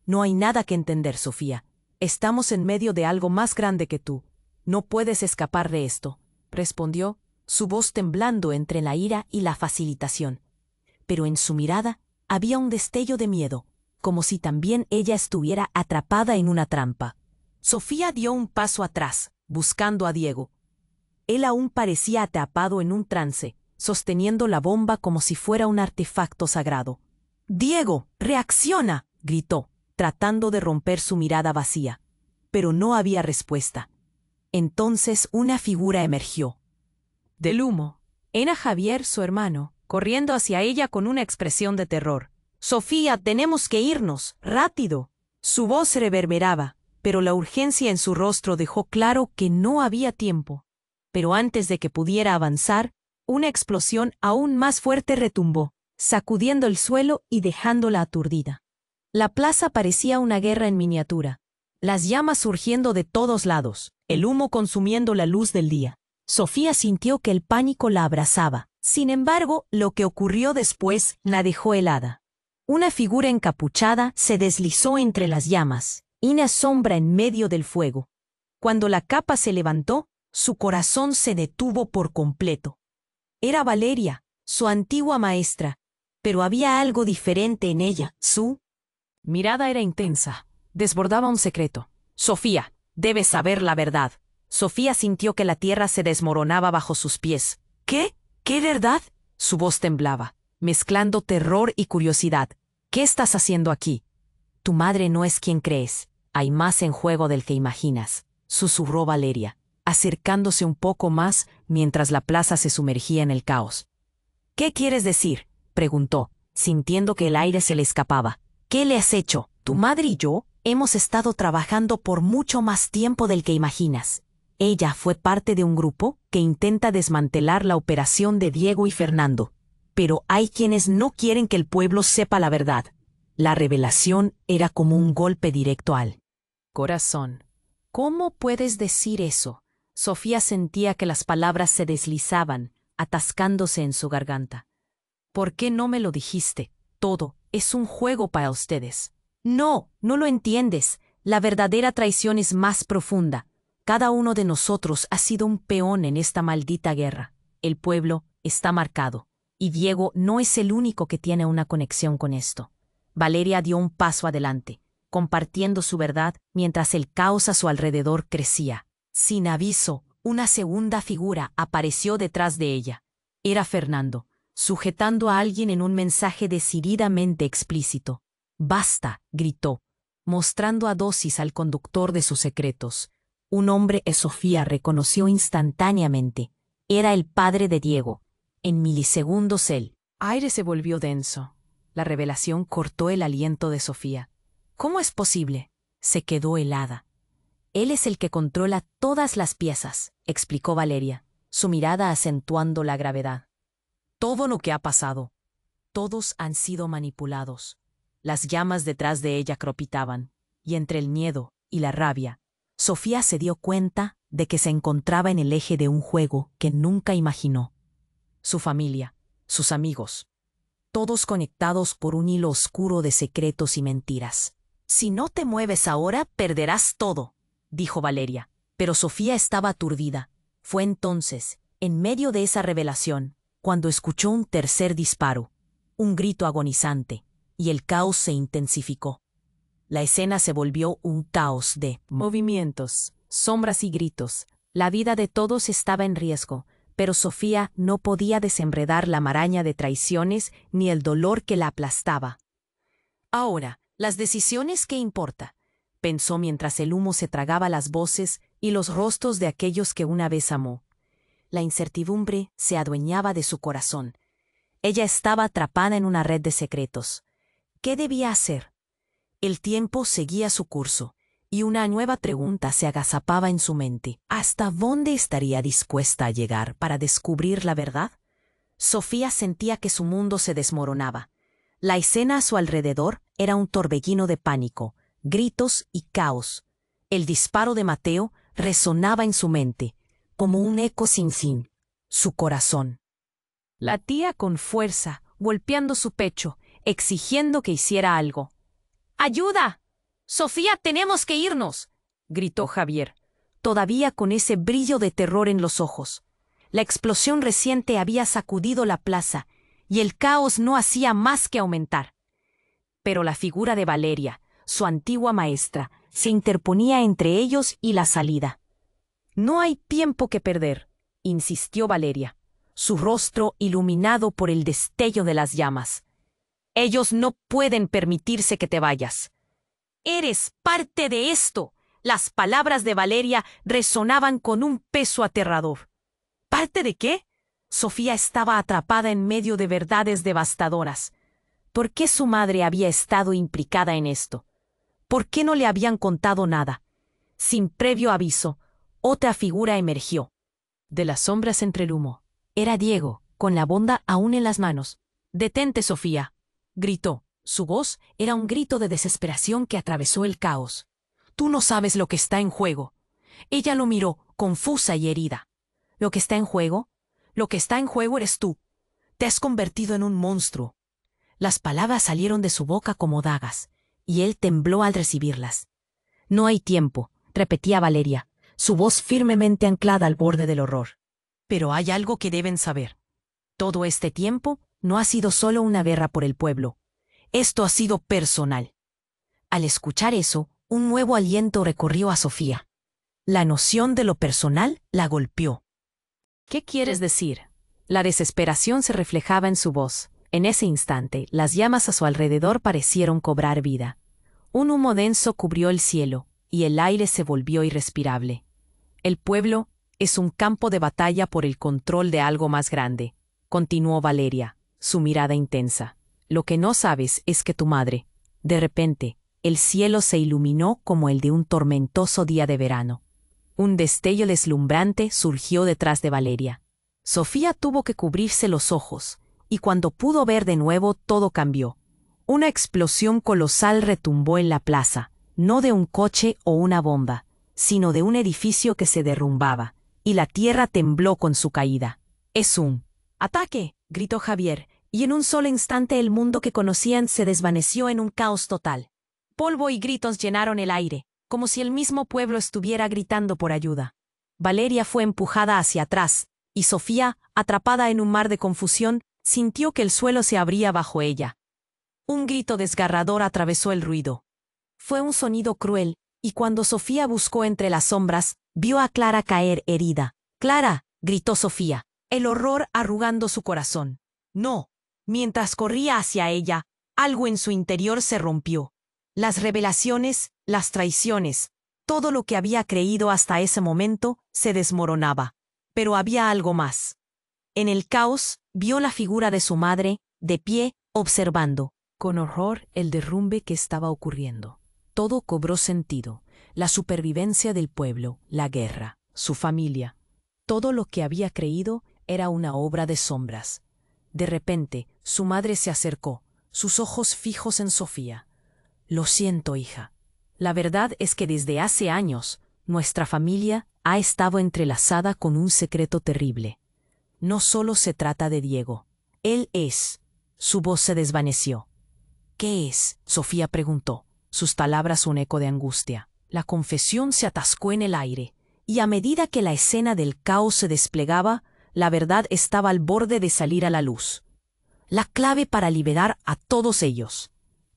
«No hay nada que entender, Sofía. Estamos en medio de algo más grande que tú. No puedes escapar de esto», respondió, su voz temblando entre la ira y la facilitación. Pero en su mirada había un destello de miedo, como si también ella estuviera atrapada en una trampa. Sofía dio un paso atrás, buscando a Diego. Él aún parecía atrapado en un trance, sosteniendo la bomba como si fuera un artefacto sagrado. «¡Diego, reacciona!», gritó, tratando de romper su mirada vacía. Pero no había respuesta. Entonces una figura emergió del humo. Era Javier, su hermano, corriendo hacia ella con una expresión de terror. «Sofía, tenemos que irnos, rápido». Su voz reverberaba, pero la urgencia en su rostro dejó claro que no había tiempo. Pero antes de que pudiera avanzar, Una explosión aún más fuerte retumbó, sacudiendo el suelo y dejándola aturdida. La plaza parecía una guerra en miniatura, las llamas surgiendo de todos lados, el humo consumiendo la luz del día. Sofía sintió que el pánico la abrazaba. Sin embargo, lo que ocurrió después la dejó helada. Una figura encapuchada se deslizó entre las llamas, una sombra en medio del fuego. Cuando la capa se levantó, su corazón se detuvo por completo. Era Valeria, su antigua maestra, pero había algo diferente en ella. Su mirada era intensa, desbordaba un secreto. Sofía, debes saber la verdad. Sofía sintió que la tierra se desmoronaba bajo sus pies. ¿Qué? ¿Qué verdad? Su voz temblaba, mezclando terror y curiosidad. ¿Qué estás haciendo aquí? Tu madre no es quien crees. Hay más en juego del que imaginas, susurró Valeria, acercándose un poco más mientras la plaza se sumergía en el caos. ¿Qué quieres decir?, preguntó, sintiendo que el aire se le escapaba. ¿Qué le has hecho? Tu madre y yo hemos estado trabajando por mucho más tiempo del que imaginas. Ella fue parte de un grupo que intenta desmantelar la operación de Diego y Fernando. Pero hay quienes no quieren que el pueblo sepa la verdad. La revelación era como un golpe directo al corazón. ¿Cómo puedes decir eso? Sofía sentía que las palabras se deslizaban, atascándose en su garganta. ¿Por qué no me lo dijiste? Todo es un juego para ustedes. No, no lo entiendes. La verdadera traición es más profunda. Cada uno de nosotros ha sido un peón en esta maldita guerra. El pueblo está marcado, y Diego no es el único que tiene una conexión con esto. Valeria dio un paso adelante, compartiendo su verdad mientras el caos a su alrededor crecía. Sin aviso, una segunda figura apareció detrás de ella. Era Fernando, sujetando a alguien en un mensaje decididamente explícito. «Basta», gritó, mostrando a Dosis al conductor de sus secretos. Un hombre que Sofía reconoció instantáneamente. Era el padre de Diego. En milisegundos el aire se volvió denso. La revelación cortó el aliento de Sofía. ¿Cómo es posible? Se quedó helada. Él es el que controla todas las piezas, explicó Valeria, su mirada acentuando la gravedad. Todo lo que ha pasado. Todos han sido manipulados. Las llamas detrás de ella cropitaban, y entre el miedo y la rabia, Sofía se dio cuenta de que se encontraba en el eje de un juego que nunca imaginó. Su familia, sus amigos, todos conectados por un hilo oscuro de secretos y mentiras. «Si no te mueves ahora, perderás todo», dijo Valeria. Pero Sofía estaba aturdida. Fue entonces, en medio de esa revelación, cuando escuchó un tercer disparo, un grito agonizante, y el caos se intensificó. La escena se volvió un caos de movimientos, sombras y gritos. La vida de todos estaba en riesgo, pero Sofía no podía desenredar la maraña de traiciones ni el dolor que la aplastaba. Ahora, las decisiones, ¿qué importa?, pensó mientras el humo se tragaba las voces y los rostros de aquellos que una vez amó. La incertidumbre se adueñaba de su corazón. Ella estaba atrapada en una red de secretos. ¿Qué debía hacer? El tiempo seguía su curso, y una nueva pregunta se agazapaba en su mente. ¿Hasta dónde estaría dispuesta a llegar para descubrir la verdad? Sofía sentía que su mundo se desmoronaba. La escena a su alrededor era un torbellino de pánico, gritos y caos. El disparo de Mateo resonaba en su mente, como un eco sin fin. Su corazón latía con fuerza, golpeando su pecho, exigiendo que hiciera algo. «¡Ayuda! Sofía, tenemos que irnos», gritó Javier, todavía con ese brillo de terror en los ojos. La explosión reciente había sacudido la plaza, y el caos no hacía más que aumentar. Pero la figura de Valeria, su antigua maestra, se interponía entre ellos y la salida. «No hay tiempo que perder», insistió Valeria, su rostro iluminado por el destello de las llamas. «Ellos no pueden permitirse que te vayas. Eres parte de esto». Las palabras de Valeria resonaban con un peso aterrador. ¿Parte de qué? Sofía estaba atrapada en medio de verdades devastadoras. ¿Por qué su madre había estado implicada en esto? ¿Por qué no le habían contado nada? Sin previo aviso, otra figura emergió. De las sombras entre el humo, Era Diego, con la bonda aún en las manos. «Detente, Sofía», gritó. Su voz era un grito de desesperación que atravesó el caos. «Tú no sabes lo que está en juego». Ella lo miró, confusa y herida. «¿Lo que está en juego? Lo que está en juego eres tú. Te has convertido en un monstruo». Las palabras salieron de su boca como dagas, y él tembló al recibirlas. «No hay tiempo», repetía Valeria, su voz firmemente anclada al borde del horror. «Pero hay algo que deben saber. Todo este tiempo no ha sido solo una guerra por el pueblo. Esto ha sido personal». Al escuchar eso, un nuevo aliento recorrió a Sofía. La noción de lo personal la golpeó. «¿Qué quieres decir?». La desesperación se reflejaba en su voz. En ese instante, las llamas a su alrededor parecieron cobrar vida. Un humo denso cubrió el cielo, y el aire se volvió irrespirable. «El pueblo es un campo de batalla por el control de algo más grande», continuó Valeria, su mirada intensa. «Lo que no sabes es que tu madre». De repente, el cielo se iluminó como el de un tormentoso día de verano. Un destello deslumbrante surgió detrás de Valeria. Sofía tuvo que cubrirse los ojos, y cuando pudo ver de nuevo todo cambió. Una explosión colosal retumbó en la plaza, no de un coche o una bomba, sino de un edificio que se derrumbaba, y la tierra tembló con su caída. «Es un ataque», gritó Javier, y en un solo instante el mundo que conocían se desvaneció en un caos total. Polvo y gritos llenaron el aire, como si el mismo pueblo estuviera gritando por ayuda. Valeria fue empujada hacia atrás, y Sofía, atrapada en un mar de confusión, sintió que el suelo se abría bajo ella. Un grito desgarrador atravesó el ruido. Fue un sonido cruel, y cuando Sofía buscó entre las sombras, vio a Clara caer herida. «¡Clara!», gritó Sofía, el horror arrugando su corazón. «No». Mientras corría hacia ella, algo en su interior se rompió. Las revelaciones, las traiciones, todo lo que había creído hasta ese momento se desmoronaba. Pero había algo más. En el caos, vio la figura de su madre, de pie, observando con horror el derrumbe que estaba ocurriendo. Todo cobró sentido: la supervivencia del pueblo, la guerra, su familia. Todo lo que había creído era una obra de sombras. De repente, su madre se acercó, sus ojos fijos en Sofía. «Lo siento, hija. La verdad es que desde hace años, nuestra familia ha estado entrelazada con un secreto terrible. No solo se trata de Diego. Él es». Su voz se desvaneció. «¿Qué es?», Sofía preguntó, sus palabras un eco de angustia. La confesión se atascó en el aire, y a medida que la escena del caos se desplegaba, la verdad estaba al borde de salir a la luz. La clave para liberar a todos ellos.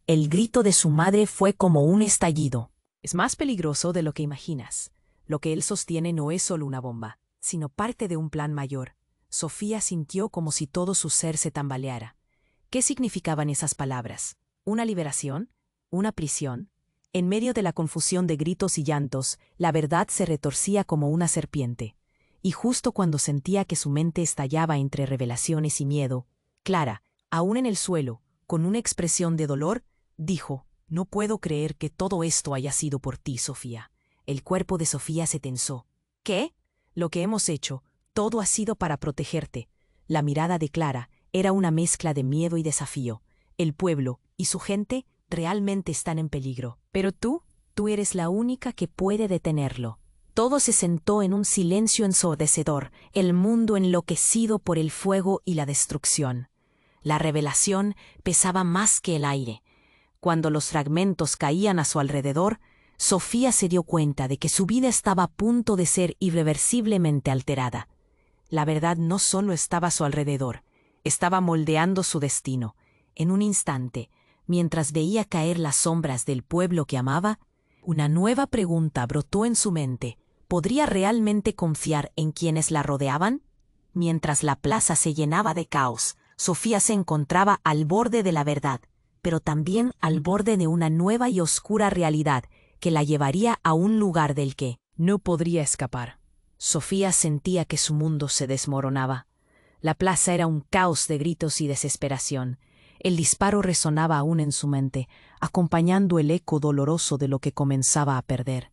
El grito de su madre fue como un estallido. «Es más peligroso de lo que imaginas. Lo que él sostiene no es solo una bomba, sino parte de un plan mayor». Sofía sintió como si todo su ser se tambaleara. ¿Qué significaban esas palabras? ¿Una liberación? ¿Una prisión? En medio de la confusión de gritos y llantos, la verdad se retorcía como una serpiente. Y justo cuando sentía que su mente estallaba entre revelaciones y miedo, Clara, aún en el suelo, con una expresión de dolor, dijo: «No puedo creer que todo esto haya sido por ti, Sofía». El cuerpo de Sofía se tensó. «¿Qué?». «Lo que hemos hecho, todo ha sido para protegerte». La mirada de Clara era una mezcla de miedo y desafío. El pueblo y su gente realmente están en peligro. Pero tú eres la única que puede detenerlo. Todo se sentó en un silencio ensordecedor, el mundo enloquecido por el fuego y la destrucción. La revelación pesaba más que el aire. Cuando los fragmentos caían a su alrededor, Sofía se dio cuenta de que su vida estaba a punto de ser irreversiblemente alterada. La verdad no solo estaba a su alrededor, estaba moldeando su destino. En un instante, mientras veía caer las sombras del pueblo que amaba, una nueva pregunta brotó en su mente. ¿Podría realmente confiar en quienes la rodeaban? Mientras la plaza se llenaba de caos, Sofía se encontraba al borde de la verdad, pero también al borde de una nueva y oscura realidad que la llevaría a un lugar del que no podría escapar. Sofía sentía que su mundo se desmoronaba. La plaza era un caos de gritos y desesperación. El disparo resonaba aún en su mente, acompañando el eco doloroso de lo que comenzaba a perder.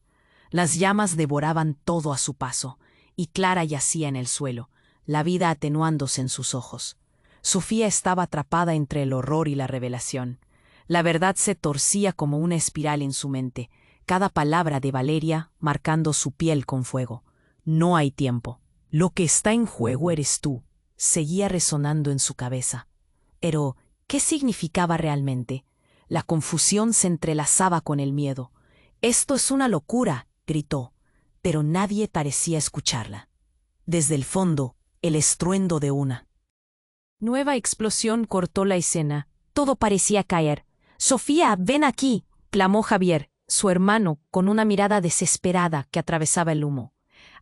Las llamas devoraban todo a su paso, y Clara yacía en el suelo, la vida atenuándose en sus ojos. Sofía estaba atrapada entre el horror y la revelación. La verdad se torcía como una espiral en su mente, cada palabra de Valeria marcando su piel con fuego. No hay tiempo. Lo que está en juego eres tú, seguía resonando en su cabeza. Pero, ¿qué significaba realmente? La confusión se entrelazaba con el miedo. «Esto es una locura», gritó, pero nadie parecía escucharla. Desde el fondo, el estruendo de una nueva explosión cortó la escena. Todo parecía caer. «Sofía, ven aquí», clamó Javier, su hermano, con una mirada desesperada que atravesaba el humo.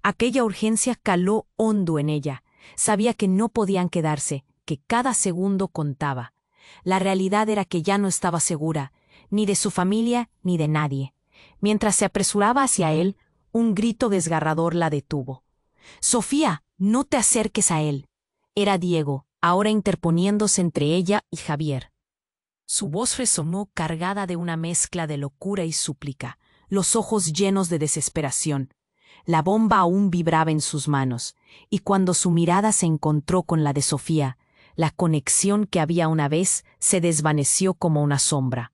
Aquella urgencia caló hondo en ella. Sabía que no podían quedarse, que cada segundo contaba. La realidad era que ya no estaba segura, ni de su familia ni de nadie. Mientras se apresuraba hacia él, un grito desgarrador la detuvo. «Sofía, no te acerques a él». Era Diego, ahora interponiéndose entre ella y Javier. Su voz resonó cargada de una mezcla de locura y súplica, los ojos llenos de desesperación. La bomba aún vibraba en sus manos, y cuando su mirada se encontró con la de Sofía, la conexión que había una vez se desvaneció como una sombra.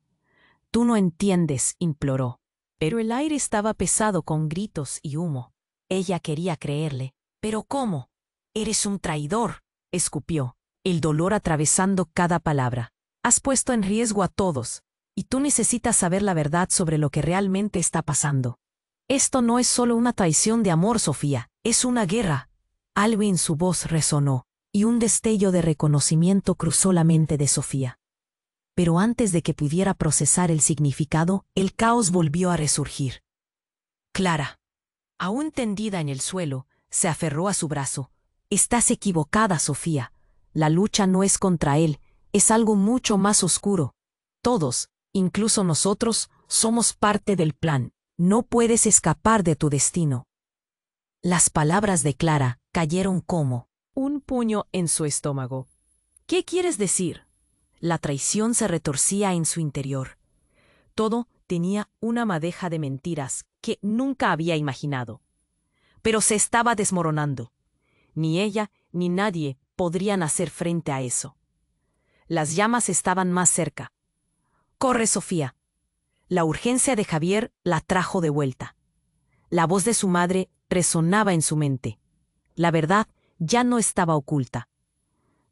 «Tú no entiendes», imploró. Pero el aire estaba pesado con gritos y humo. Ella quería creerle. «¿Pero cómo? Eres un traidor», escupió, el dolor atravesando cada palabra. «Has puesto en riesgo a todos, y tú necesitas saber la verdad sobre lo que realmente está pasando. Esto no es solo una traición de amor, Sofía, es una guerra». Algo en su voz resonó, y un destello de reconocimiento cruzó la mente de Sofía. Pero antes de que pudiera procesar el significado, el caos volvió a resurgir. Clara, aún tendida en el suelo, se aferró a su brazo. «Estás equivocada, Sofía. La lucha no es contra él, es algo mucho más oscuro. Todos, incluso nosotros, somos parte del plan. No puedes escapar de tu destino». Las palabras de Clara cayeron como un puño en su estómago. «¿Qué quieres decir?». La traición se retorcía en su interior. Todo tenía una madeja de mentiras que nunca había imaginado. Pero se estaba desmoronando. Ni ella ni nadie podrían hacer frente a eso. Las llamas estaban más cerca. «Corre, Sofía». La urgencia de Javier la trajo de vuelta. La voz de su madre resonaba en su mente. La verdad ya no estaba oculta.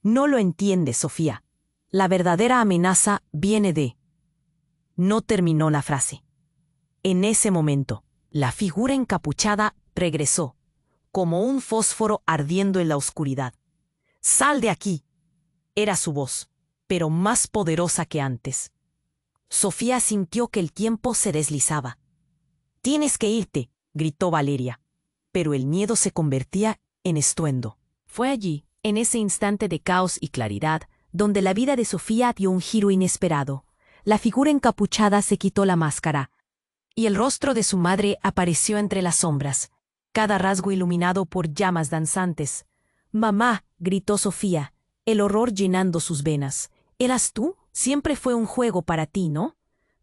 «No lo entiendes, Sofía. La verdadera amenaza viene de…». No terminó la frase. En ese momento, la figura encapuchada regresó, como un fósforo ardiendo en la oscuridad. «¡Sal de aquí!». Era su voz, pero más poderosa que antes. Sofía sintió que el tiempo se deslizaba. «Tienes que irte», gritó Valeria, pero el miedo se convertía en estruendo. Fue allí, en ese instante de caos y claridad, donde la vida de Sofía dio un giro inesperado. La figura encapuchada se quitó la máscara, y el rostro de su madre apareció entre las sombras, cada rasgo iluminado por llamas danzantes. «Mamá», gritó Sofía, el horror llenando sus venas. «¿Eras tú? Siempre fue un juego para ti, ¿no?».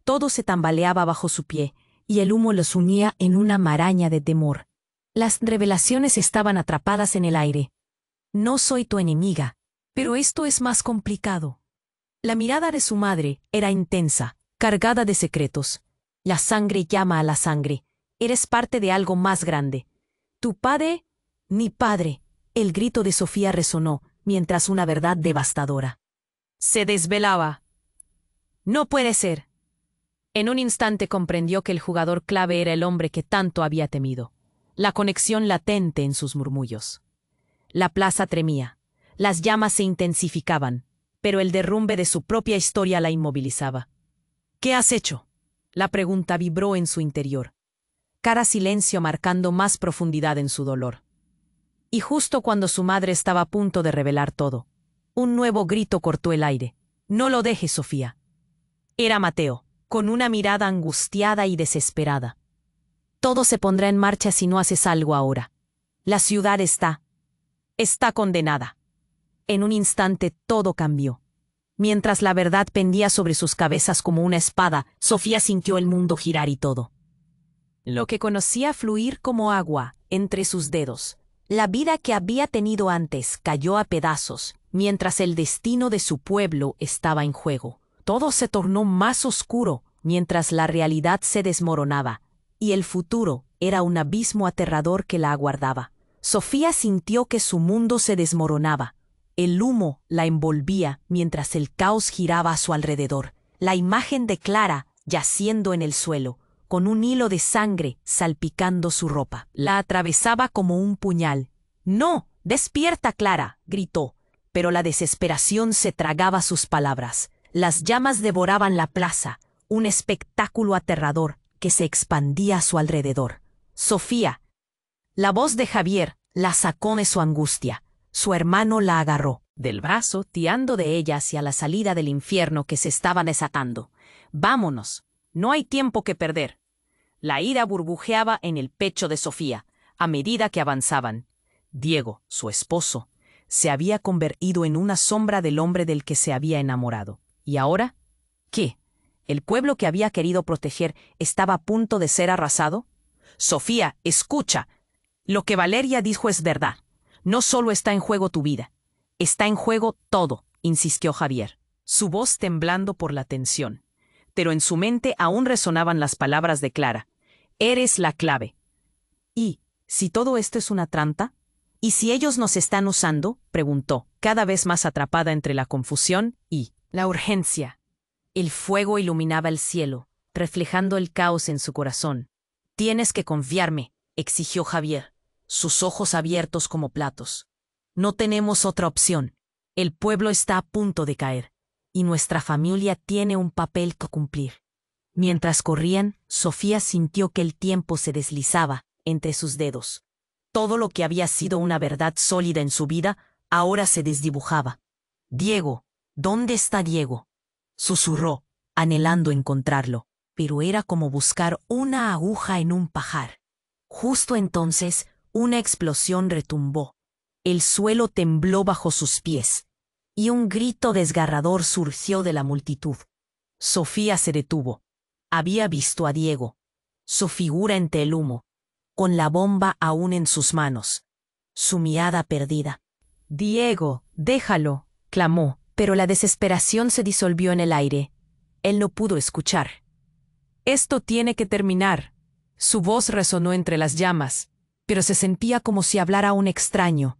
Todo se tambaleaba bajo su pie, y el humo los unía en una maraña de temor. Las revelaciones estaban atrapadas en el aire. «No soy tu enemiga». Pero esto es más complicado. La mirada de su madre era intensa, cargada de secretos. «La sangre llama a la sangre. Eres parte de algo más grande. Tu padre, mi padre». El grito de Sofía resonó, mientras una verdad devastadora se desvelaba. «No puede ser». En un instante comprendió que el jugador clave era el hombre que tanto había temido. La conexión latente en sus murmullos. La plaza tremía. Las llamas se intensificaban, pero el derrumbe de su propia historia la inmovilizaba. «¿Qué has hecho?». La pregunta vibró en su interior. Cada silencio marcando más profundidad en su dolor. Y justo cuando su madre estaba a punto de revelar todo, un nuevo grito cortó el aire. «No lo dejes, Sofía». Era Mateo, con una mirada angustiada y desesperada. «Todo se pondrá en marcha si no haces algo ahora. La ciudad está condenada». En un instante todo cambió. Mientras la verdad pendía sobre sus cabezas como una espada, Sofía sintió el mundo girar y todo lo que conocía fluir como agua entre sus dedos. La vida que había tenido antes cayó a pedazos, mientras el destino de su pueblo estaba en juego. Todo se tornó más oscuro, mientras la realidad se desmoronaba, y el futuro era un abismo aterrador que la aguardaba. Sofía sintió que su mundo se desmoronaba. El humo la envolvía mientras el caos giraba a su alrededor. La imagen de Clara yaciendo en el suelo, con un hilo de sangre salpicando su ropa, la atravesaba como un puñal. «¡No! ¡Despierta, Clara!», gritó, pero la desesperación se tragaba sus palabras. Las llamas devoraban la plaza, un espectáculo aterrador que se expandía a su alrededor. «Sofía». La voz de Javier la sacó de su angustia. Su hermano la agarró del brazo, tirando de ella hacia la salida del infierno que se estaba desatando. «Vámonos. No hay tiempo que perder». La ira burbujeaba en el pecho de Sofía a medida que avanzaban. Diego, su esposo, se había convertido en una sombra del hombre del que se había enamorado. ¿Y ahora? ¿Qué? ¿El pueblo que había querido proteger estaba a punto de ser arrasado? «Sofía, escucha. Lo que Valeria dijo es verdad. No solo está en juego tu vida. Está en juego todo», insistió Javier, su voz temblando por la tensión. Pero en su mente aún resonaban las palabras de Clara. «Eres la clave». «¿Y si todo esto es una trampa? ¿Y si ellos nos están usando?», preguntó, cada vez más atrapada entre la confusión y la urgencia. El fuego iluminaba el cielo, reflejando el caos en su corazón. «Tienes que confiarme», exigió Javier, sus ojos abiertos como platos. «No tenemos otra opción. El pueblo está a punto de caer, y nuestra familia tiene un papel que cumplir». Mientras corrían, Sofía sintió que el tiempo se deslizaba entre sus dedos. Todo lo que había sido una verdad sólida en su vida ahora se desdibujaba. «Diego, ¿dónde está Diego?», susurró, anhelando encontrarlo, pero era como buscar una aguja en un pajar. Justo entonces, una explosión retumbó. El suelo tembló bajo sus pies, y un grito desgarrador surgió de la multitud. Sofía se detuvo. Había visto a Diego, su figura entre el humo, con la bomba aún en sus manos, su mirada perdida. «Diego, déjalo», clamó, pero la desesperación se disolvió en el aire. Él no pudo escuchar. «Esto tiene que terminar». Su voz resonó entre las llamas, pero se sentía como si hablara a un extraño.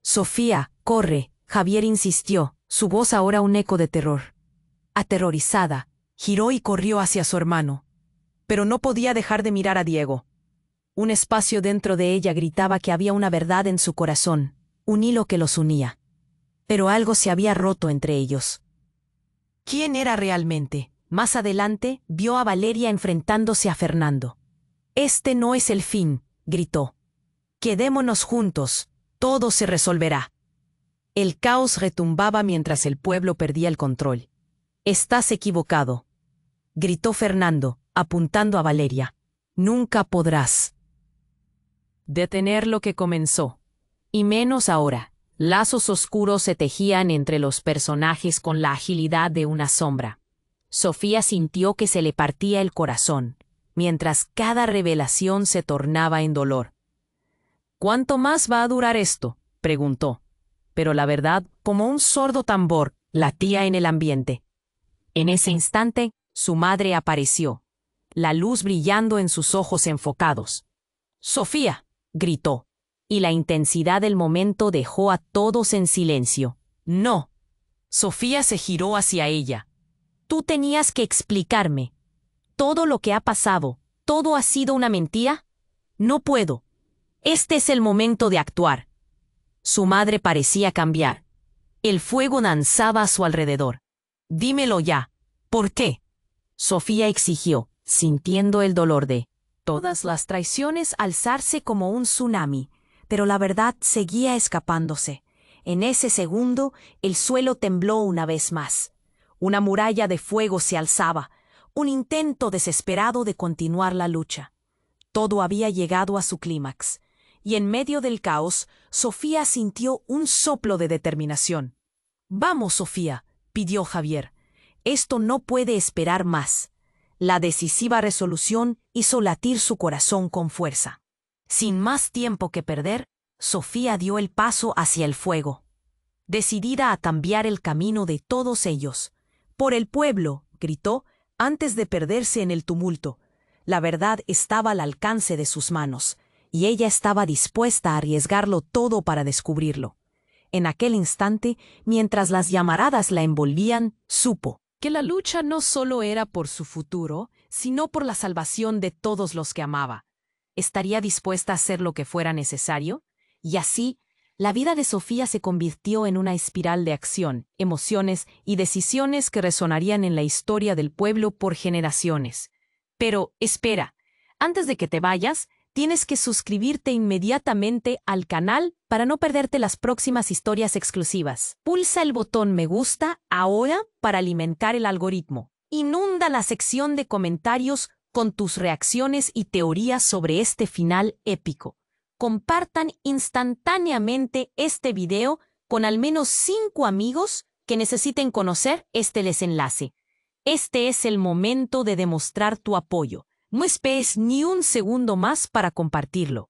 «Sofía, corre», Javier insistió, su voz ahora un eco de terror. Aterrorizada, giró y corrió hacia su hermano. Pero no podía dejar de mirar a Diego. Un espacio dentro de ella gritaba que había una verdad en su corazón, un hilo que los unía. Pero algo se había roto entre ellos. ¿Quién era realmente? Más adelante, vio a Valeria enfrentándose a Fernando. «Este no es el fin», gritó. «Quedémonos juntos, todo se resolverá». El caos retumbaba mientras el pueblo perdía el control. «Estás equivocado», gritó Fernando, apuntando a Valeria. «Nunca podrás detener lo que comenzó. Y menos ahora». Lazos oscuros se tejían entre los personajes con la agilidad de una sombra. Sofía sintió que se le partía el corazón, mientras cada revelación se tornaba en dolor. «¿Cuánto más va a durar esto?», preguntó. Pero la verdad, como un sordo tambor, latía en el ambiente. En ese instante, su madre apareció, la luz brillando en sus ojos enfocados. «Sofía», gritó, y la intensidad del momento dejó a todos en silencio. «No». Sofía se giró hacia ella. «Tú tenías que explicarme. Todo lo que ha pasado, ¿todo ha sido una mentira? No puedo. Este es el momento de actuar». Su madre parecía cambiar. El fuego danzaba a su alrededor. «Dímelo ya. ¿Por qué?», Sofía exigió, sintiendo el dolor de todas las traiciones alzarse como un tsunami, pero la verdad seguía escapándose. En ese segundo, el suelo tembló una vez más. Una muralla de fuego se alzaba, un intento desesperado de continuar la lucha. Todo había llegado a su clímax, y en medio del caos, Sofía sintió un soplo de determinación. «Vamos, Sofía», pidió Javier. «Esto no puede esperar más». La decisiva resolución hizo latir su corazón con fuerza. Sin más tiempo que perder, Sofía dio el paso hacia el fuego, decidida a cambiar el camino de todos ellos. Por el pueblo, gritó, antes de perderse en el tumulto. La verdad estaba al alcance de sus manos, y ella estaba dispuesta a arriesgarlo todo para descubrirlo. En aquel instante, mientras las llamaradas la envolvían, supo que la lucha no solo era por su futuro, sino por la salvación de todos los que amaba. ¿Estaría dispuesta a hacer lo que fuera necesario? Y así, la vida de Sofía se convirtió en una espiral de acción, emociones y decisiones que resonarían en la historia del pueblo por generaciones. Pero, espera, antes de que te vayas, tienes que suscribirte inmediatamente al canal para no perderte las próximas historias exclusivas. Pulsa el botón me gusta ahora para alimentar el algoritmo. Inunda la sección de comentarios con tus reacciones y teorías sobre este final épico. Compartan instantáneamente este video con al menos 5 amigos que necesiten conocer este desenlace. Este es el momento de demostrar tu apoyo. No esperes ni un segundo más para compartirlo.